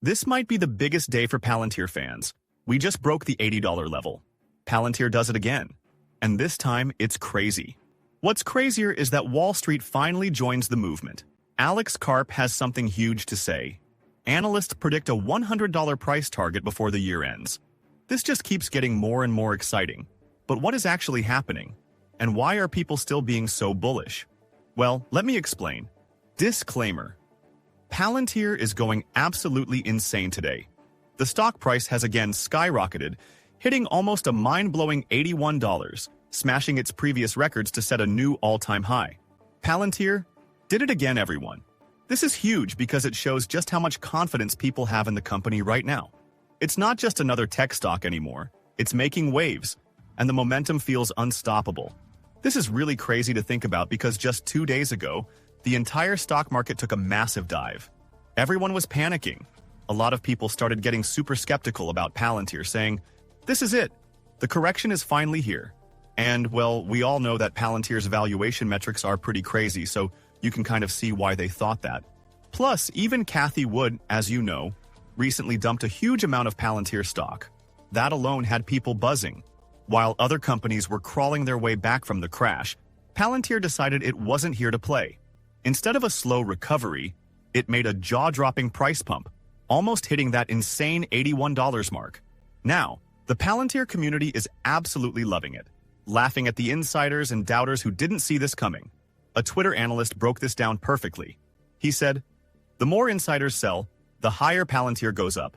This might be the biggest day for Palantir fans. We just broke the $80 level. Palantir does it again. And this time, it's crazy. What's crazier is that Wall Street finally joins the movement. Alex Karp has something huge to say. Analysts predict a $100 price target before the year ends. This just keeps getting more and more exciting. But what is actually happening? And why are people still being so bullish? Well, let me explain. Disclaimer. Palantir is going absolutely insane today. The stock price has again skyrocketed, hitting almost a mind-blowing $81, smashing its previous records to set a new all-time high. Palantir did it again, everyone. This is huge because it shows just how much confidence people have in the company right now. It's not just another tech stock anymore. It's making waves, and the momentum feels unstoppable. This is really crazy to think about because just 2 days ago, the entire stock market took a massive dive. Everyone was panicking. A lot of people started getting super skeptical about Palantir, saying, "This is it. The correction is finally here." And, well, we all know that Palantir's valuation metrics are pretty crazy, so you can kind of see why they thought that. Plus, even Cathie Wood, as you know, recently dumped a huge amount of Palantir stock. That alone had people buzzing. While other companies were crawling their way back from the crash, Palantir decided it wasn't here to play. Instead of a slow recovery, it made a jaw-dropping price pump, almost hitting that insane $81 mark. Now, the Palantir community is absolutely loving it, laughing at the insiders and doubters who didn't see this coming. A Twitter analyst broke this down perfectly. He said, "The more insiders sell, the higher Palantir goes up.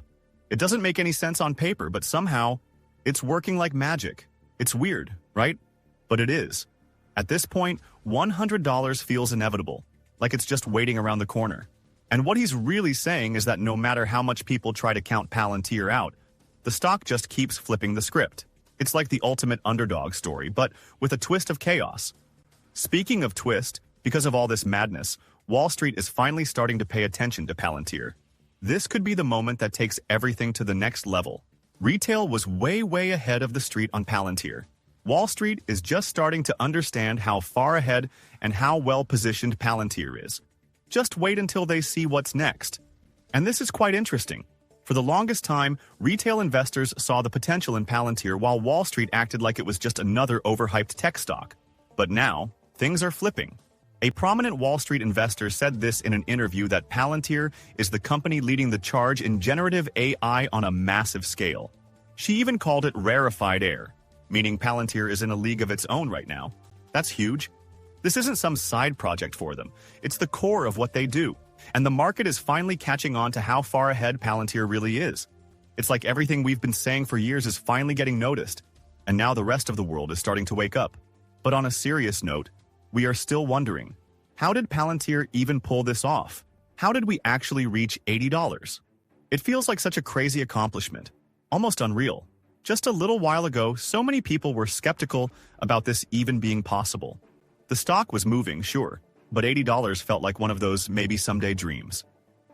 It doesn't make any sense on paper, but somehow, it's working like magic. It's weird, right? But it is. At this point, $100 feels inevitable, like it's just waiting around the corner." And what he's really saying is that no matter how much people try to count Palantir out, the stock just keeps flipping the script. It's like the ultimate underdog story, but with a twist of chaos. Speaking of twist, because of all this madness, Wall Street is finally starting to pay attention to Palantir. This could be the moment that takes everything to the next level. Retail was way ahead of the street on Palantir. Wall Street is just starting to understand how far ahead and how well-positioned Palantir is. Just wait until they see what's next. And this is quite interesting. For the longest time, retail investors saw the potential in Palantir while Wall Street acted like it was just another overhyped tech stock. But now, things are flipping. A prominent Wall Street investor said this in an interview that Palantir is the company leading the charge in generative AI on a massive scale. She even called it rarefied air, meaning Palantir is in a league of its own right now. That's huge. This isn't some side project for them. It's the core of what they do. And the market is finally catching on to how far ahead Palantir really is. It's like everything we've been saying for years is finally getting noticed. And now the rest of the world is starting to wake up. But on a serious note, we are still wondering, how did Palantir even pull this off? How did we actually reach $80? It feels like such a crazy accomplishment. Almost unreal. Just a little while ago, so many people were skeptical about this even being possible. The stock was moving, sure, but $80 felt like one of those maybe someday dreams.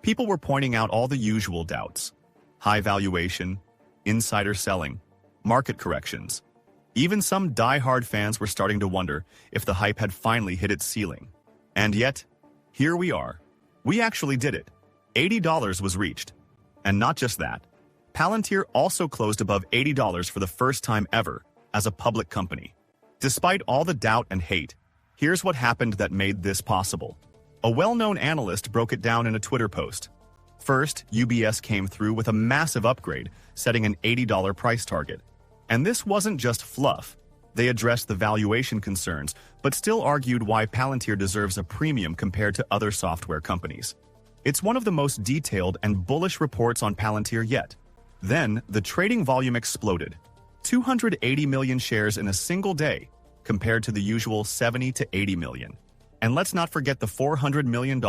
People were pointing out all the usual doubts. High valuation, insider selling, market corrections. Even some die-hard fans were starting to wonder if the hype had finally hit its ceiling. And yet, here we are. We actually did it. $80 was reached. And not just that. Palantir also closed above $80 for the first time ever as a public company. Despite all the doubt and hate, here's what happened that made this possible. A well-known analyst broke it down in a Twitter post. First, UBS came through with a massive upgrade, setting an $80 price target. And this wasn't just fluff. They addressed the valuation concerns, but still argued why Palantir deserves a premium compared to other software companies. It's one of the most detailed and bullish reports on Palantir yet. Then, the trading volume exploded. 280 million shares in a single day, compared to the usual 70 to 80 million. And let's not forget the $400 million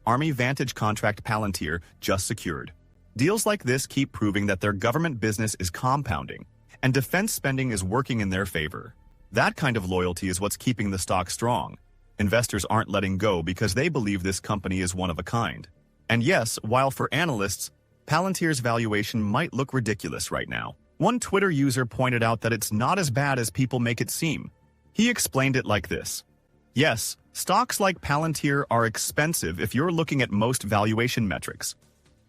Army Vantage contract Palantir just secured. Deals like this keep proving that their government business is compounding, and defense spending is working in their favor. That kind of loyalty is what's keeping the stock strong. Investors aren't letting go because they believe this company is one of a kind. And yes, while for analysts, Palantir's valuation might look ridiculous right now, one Twitter user pointed out that it's not as bad as people make it seem. He explained it like this. Yes, stocks like Palantir are expensive if you're looking at most valuation metrics.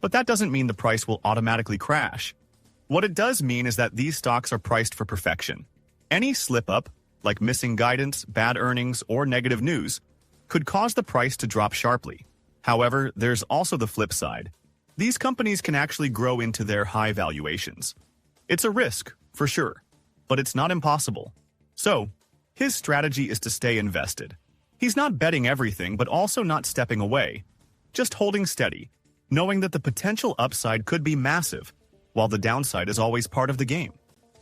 But that doesn't mean the price will automatically crash. What it does mean is that these stocks are priced for perfection. Any slip-up, like missing guidance, bad earnings, or negative news, could cause the price to drop sharply. However, there's also the flip side. These companies can actually grow into their high valuations. It's a risk, for sure, but it's not impossible. So, his strategy is to stay invested. He's not betting everything, but also not stepping away. Just holding steady, knowing that the potential upside could be massive, while the downside is always part of the game.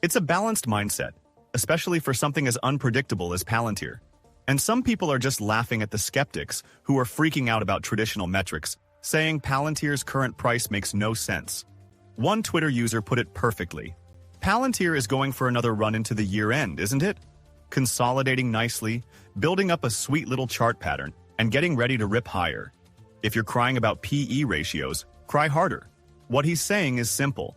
It's a balanced mindset, especially for something as unpredictable as Palantir. And some people are just laughing at the skeptics who are freaking out about traditional metrics, saying Palantir's current price makes no sense. One Twitter user put it perfectly. Palantir is going for another run into the year-end, isn't it? Consolidating nicely, building up a sweet little chart pattern, and getting ready to rip higher. If you're crying about PE ratios, cry harder. What he's saying is simple.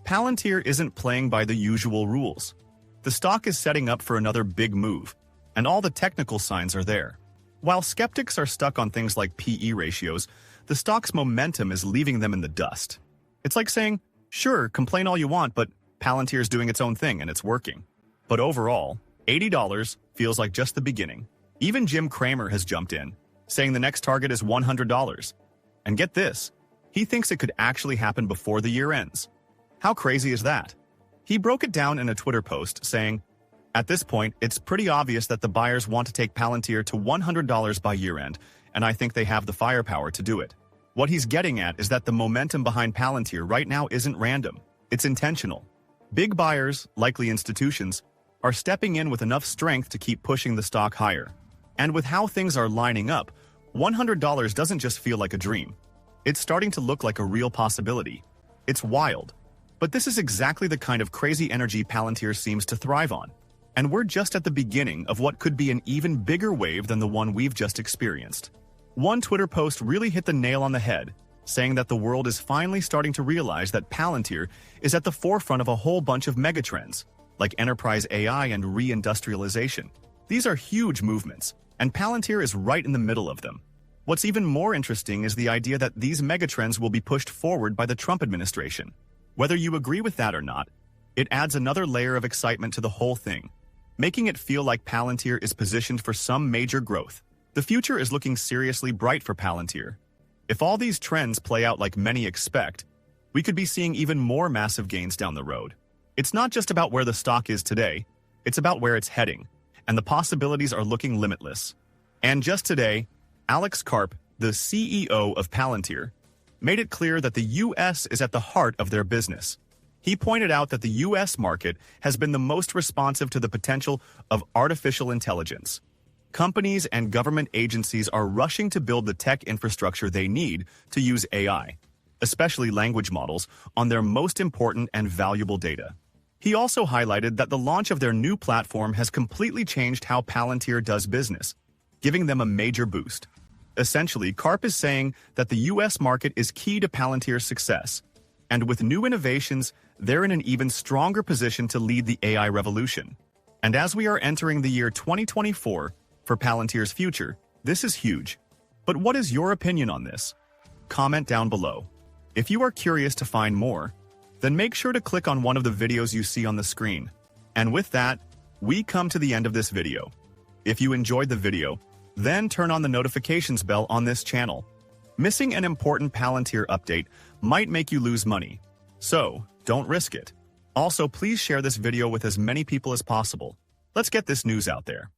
Palantir isn't playing by the usual rules. The stock is setting up for another big move, and all the technical signs are there. While skeptics are stuck on things like PE ratios, the stock's momentum is leaving them in the dust. It's like saying, sure, complain all you want, but Palantir's doing its own thing and it's working. But overall, $80 feels like just the beginning. Even Jim Cramer has jumped in, saying the next target is $100. And get this, he thinks it could actually happen before the year ends. How crazy is that? He broke it down in a Twitter post, saying, at this point, it's pretty obvious that the buyers want to take Palantir to $100 by year-end, and I think they have the firepower to do it. What he's getting at is that the momentum behind Palantir right now isn't random. It's intentional. Big buyers, likely institutions, are stepping in with enough strength to keep pushing the stock higher. And with how things are lining up, $100 doesn't just feel like a dream. It's starting to look like a real possibility. It's wild. But this is exactly the kind of crazy energy Palantir seems to thrive on. And we're just at the beginning of what could be an even bigger wave than the one we've just experienced. One Twitter post really hit the nail on the head, saying that the world is finally starting to realize that Palantir is at the forefront of a whole bunch of megatrends, like enterprise AI and reindustrialization. These are huge movements, and Palantir is right in the middle of them. What's even more interesting is the idea that these megatrends will be pushed forward by the Trump administration. Whether you agree with that or not, it adds another layer of excitement to the whole thing, making it feel like Palantir is positioned for some major growth. The future is looking seriously bright for Palantir. If all these trends play out like many expect, we could be seeing even more massive gains down the road. It's not just about where the stock is today, it's about where it's heading, and the possibilities are looking limitless. And just today, Alex Karp, the CEO of Palantir, made it clear that the US is at the heart of their business. He pointed out that the US market has been the most responsive to the potential of artificial intelligence. Companies and government agencies are rushing to build the tech infrastructure they need to use AI, especially language models, on their most important and valuable data. He also highlighted that the launch of their new platform has completely changed how Palantir does business, giving them a major boost. Essentially, Karp is saying that the US market is key to Palantir's success, and with new innovations, they're in an even stronger position to lead the AI revolution. And as we are entering the year 2024, for Palantir's future, this is huge. But what is your opinion on this? Comment down below. If you are curious to find more, then make sure to click on one of the videos you see on the screen. And with that, we come to the end of this video. If you enjoyed the video, then turn on the notifications bell on this channel. Missing an important Palantir update might make you lose money, so don't risk it. Also, please share this video with as many people as possible. Let's get this news out there.